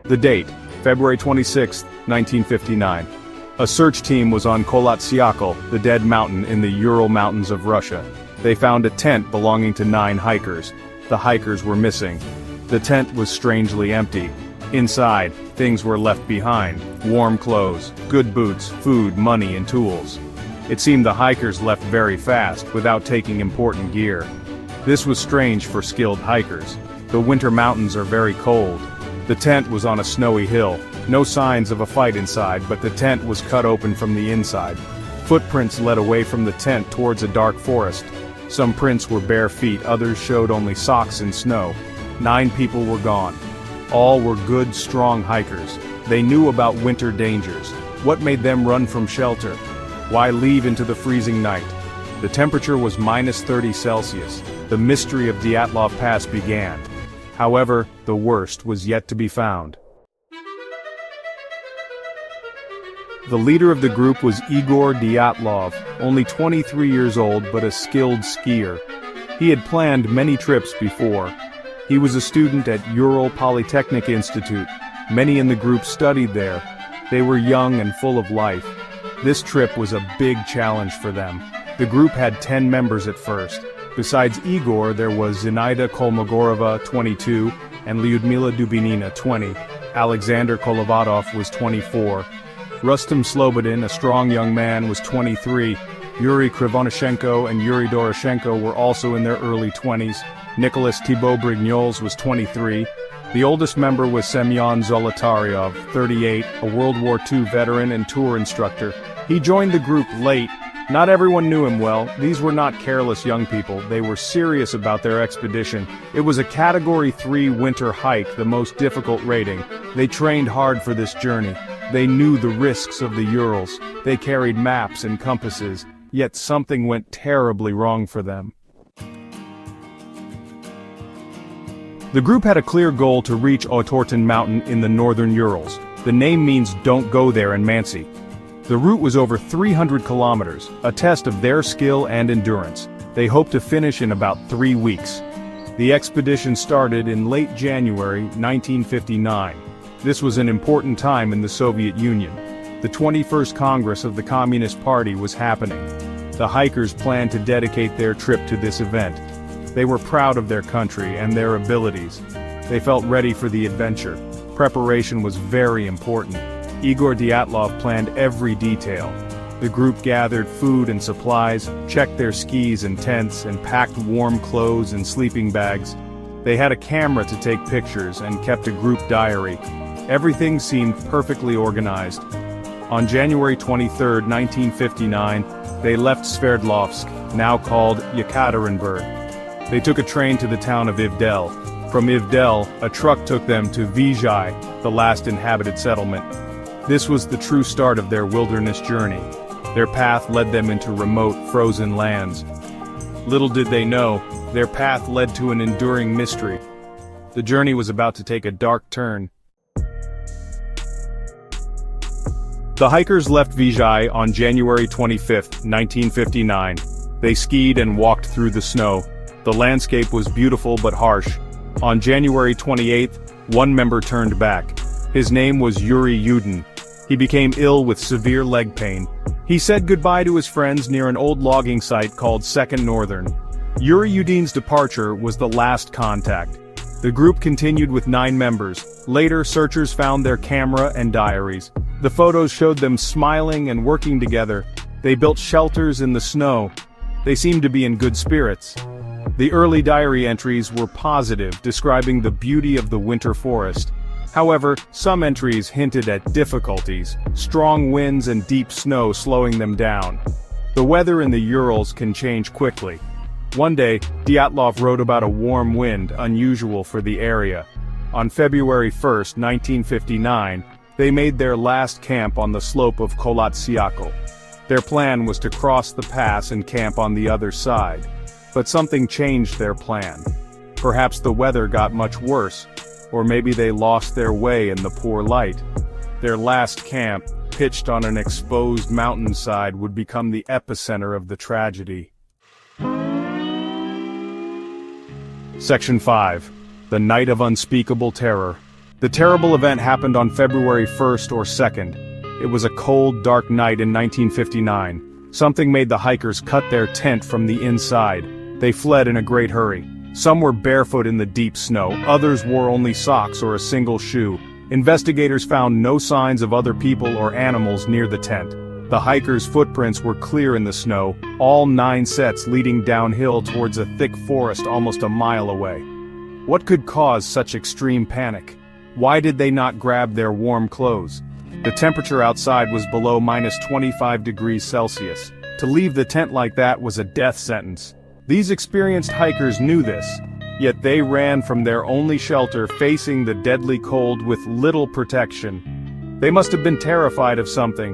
The date, February 26, 1959. A search team was on Kholat Syakhl, the dead mountain in the Ural Mountains of Russia. They found a tent belonging to 9 hikers. The hikers were missing. The tent was strangely empty. Inside, things were left behind: warm clothes, good boots, food, money, and tools. It seemed the hikers left very fast, without taking important gear. This was strange for skilled hikers. The winter mountains are very cold. The tent was on a snowy hill. No signs of a fight inside, but the tent was cut open from the inside. Footprints led away from the tent towards a dark forest. Some prints were bare feet, others showed only socks in snow. 9 people were gone. All were good, strong hikers. They knew about winter dangers. What made them run from shelter? Why leave into the freezing night? The temperature was -30°C. The mystery of Dyatlov Pass began. However, the worst was yet to be found. The leader of the group was Igor Dyatlov, only 23 years old but a skilled skier. He had planned many trips before. He was a student at Ural Polytechnic Institute. Many in the group studied there. They were young and full of life. This trip was a big challenge for them. The group had 10 members at first. Besides Igor, there was Zinaida Kolmogorova, 22, and Lyudmila Dubinina, 20. Alexander Kolovatov was 24. Rustam Slobodin, a strong young man, was 23. Yuri Krivonyshenko and Yuri Doroshenko were also in their early 20s. Nicholas Thibault Brignoles was 23. The oldest member was Semyon Zolotaryov, 38, a World War II veteran and tour instructor. He joined the group late. Not everyone knew him well. These were not careless young people. They were serious about their expedition. It was a Category 3 winter hike, the most difficult rating. They trained hard for this journey. They knew the risks of the Urals. They carried maps and compasses. Yet something went terribly wrong for them. The group had a clear goal to reach Otorten Mountain in the northern Urals. The name means "don't go there" in Mansi. The route was over 300 kilometers, a test of their skill and endurance. They hoped to finish in about 3 weeks. The expedition started in late January 1959. This was an important time in the Soviet Union. The 21st Congress of the Communist Party was happening. The hikers planned to dedicate their trip to this event. They were proud of their country and their abilities. They felt ready for the adventure. Preparation was very important. Igor Dyatlov planned every detail. The group gathered food and supplies, checked their skis and tents, and packed warm clothes and sleeping bags. They had a camera to take pictures and kept a group diary. Everything seemed perfectly organized. On January 23, 1959, they left Sverdlovsk, now called Yekaterinburg. They took a train to the town of Ivdel. From Ivdel, a truck took them to Vizhai, the last inhabited settlement. This was the true start of their wilderness journey. Their path led them into remote, frozen lands. Little did they know, their path led to an enduring mystery. The journey was about to take a dark turn. The hikers left Vizhai on January 25, 1959. They skied and walked through the snow. The landscape was beautiful but harsh. On January 28, one member turned back. His name was Yuri Yudin. He became ill with severe leg pain. He said goodbye to his friends near an old logging site called Second Northern. Yuri Yudin's departure was the last contact. The group continued with 9 members. Later, searchers found their camera and diaries. The photos showed them smiling and working together. They built shelters in the snow. They seemed to be in good spirits. The early diary entries were positive, describing the beauty of the winter forest. However, some entries hinted at difficulties, strong winds and deep snow slowing them down. The weather in the Urals can change quickly. One day, Dyatlov wrote about a warm wind, unusual for the area. On February 1, 1959, they made their last camp on the slope of Kholat Syakhl. Their plan was to cross the pass and camp on the other side. But something changed their plan. Perhaps the weather got much worse, or maybe they lost their way in the poor light. Their last camp, pitched on an exposed mountainside, would become the epicenter of the tragedy. Section 5. The Night of Unspeakable Terror. The terrible event happened on February 1st or 2nd. It was a cold, dark night in 1959. Something made the hikers cut their tent from the inside. They fled in a great hurry. Some were barefoot in the deep snow, others wore only socks or a single shoe. Investigators found no signs of other people or animals near the tent. The hikers' footprints were clear in the snow, all 9 sets leading downhill towards a thick forest almost a mile away. What could cause such extreme panic? Why did they not grab their warm clothes? The temperature outside was below -25 degrees Celsius. To leave the tent like that was a death sentence. These experienced hikers knew this, yet they ran from their only shelter facing the deadly cold with little protection. They must have been terrified of something.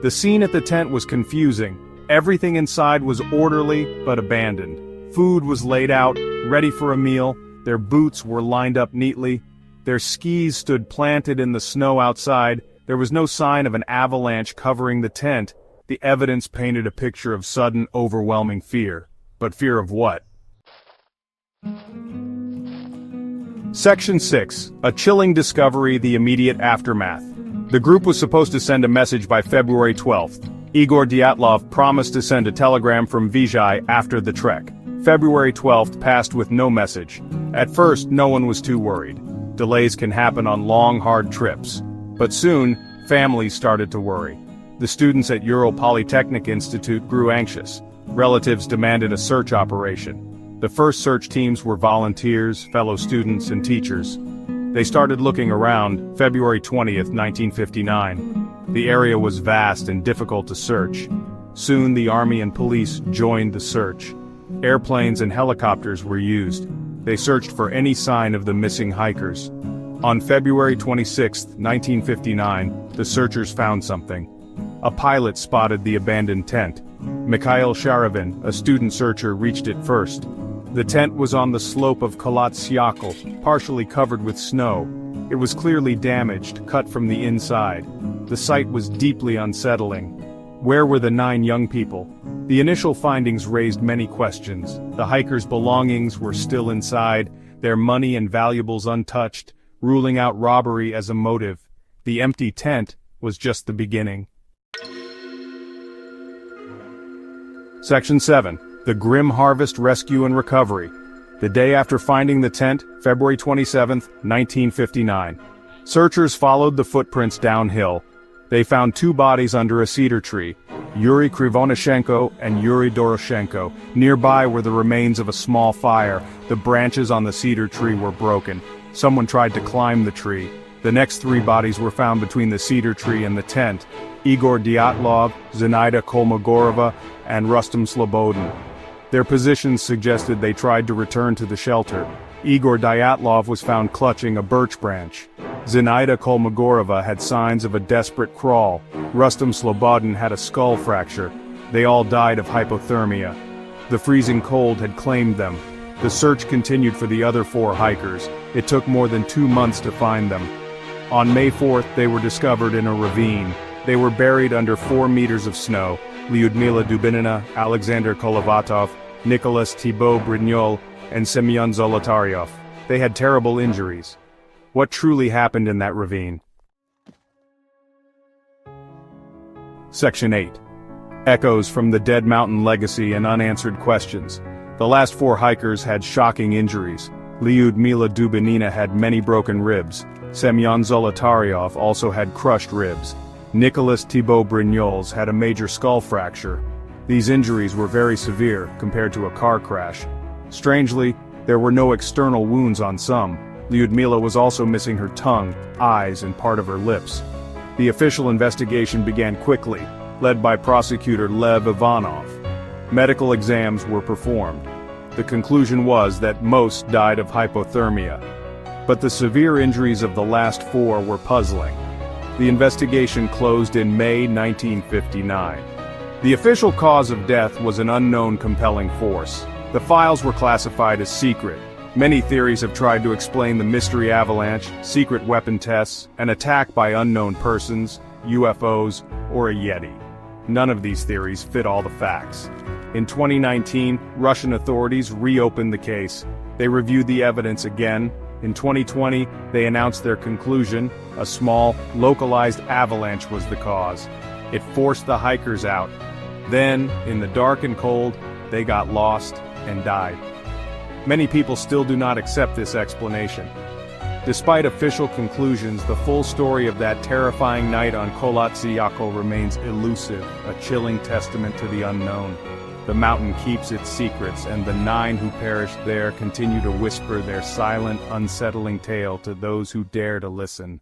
The scene at the tent was confusing. Everything inside was orderly but abandoned. Food was laid out, ready for a meal, their boots were lined up neatly, their skis stood planted in the snow outside, there was no sign of an avalanche covering the tent. The evidence painted a picture of sudden, overwhelming fear. But fear of what? Section 6. A chilling discovery, the immediate aftermath. The group was supposed to send a message by February 12th. Igor Dyatlov promised to send a telegram from Vizhai after the trek. February 12th passed with no message. At first, no one was too worried. Delays can happen on long, hard trips. But soon, families started to worry. The students at Ural Polytechnic Institute grew anxious. Relatives demanded a search operation. The first search teams were volunteers, fellow students, and teachers. They started looking around, February 20th, 1959. The area was vast and difficult to search. Soon the army and police joined the search. Airplanes and helicopters were used. They searched for any sign of the missing hikers. On February 26, 1959, the searchers found something. A pilot spotted the abandoned tent. Mikhail Sharavin, a student searcher, reached it first. The tent was on the slope of Kholat Syakhl, partially covered with snow. It was clearly damaged, cut from the inside. The sight was deeply unsettling. Where were the 9 young people? The initial findings raised many questions. The hikers' belongings were still inside, their money and valuables untouched, ruling out robbery as a motive. The empty tent was just the beginning. Section 7. The Grim Harvest Rescue and Recovery. The day after finding the tent, February 27, 1959. Searchers followed the footprints downhill. They found 2 bodies under a cedar tree, Yuri Krivonyshenko and Yuri Doroshenko. Nearby were the remains of a small fire. The branches on the cedar tree were broken. Someone tried to climb the tree. The next 3 bodies were found between the cedar tree and the tent. Igor Dyatlov, Zinaida Kolmogorova, and Rustam Slobodin. Their positions suggested they tried to return to the shelter. Igor Dyatlov was found clutching a birch branch. Zinaida Kolmogorova had signs of a desperate crawl. Rustam Slobodin had a skull fracture. They all died of hypothermia. The freezing cold had claimed them. The search continued for the other 4 hikers. It took more than 2 months to find them. On May 4th, they were discovered in a ravine. They were buried under 4 meters of snow. Lyudmila Dubinina, Alexander Kolovatov, Nicholas Thibault Brignol, and Semyon Zolotaryov. They had terrible injuries. What truly happened in that ravine? Section 8. Echoes from the Dead Mountain legacy and unanswered questions. The last 4 hikers had shocking injuries. Lyudmila Dubinina had many broken ribs. Semyon Zolotaryov also had crushed ribs. Nicholas Thibault Brignoles had a major skull fracture. These injuries were very severe compared to a car crash. Strangely, there were no external wounds on some. Lyudmila was also missing her tongue, eyes, and part of her lips. The official investigation began quickly, led by prosecutor Lev Ivanov. Medical exams were performed. The conclusion was that most died of hypothermia. But the severe injuries of the last 4 were puzzling. The investigation closed in May 1959. The official cause of death was an unknown compelling force. The files were classified as secret. Many theories have tried to explain the mystery avalanche, secret weapon tests, an attack by unknown persons, UFOs, or a Yeti. None of these theories fit all the facts. In 2019, Russian authorities reopened the case. They reviewed the evidence again. In 2020, they announced their conclusion: a small, localized avalanche was the cause. It forced the hikers out. Then, in the dark and cold, they got lost and died. Many people still do not accept this explanation. Despite official conclusions, the full story of that terrifying night on Kholat Syakhl remains elusive, a chilling testament to the unknown. The mountain keeps its secrets, and the 9 who perished there continue to whisper their silent, unsettling tale to those who dare to listen.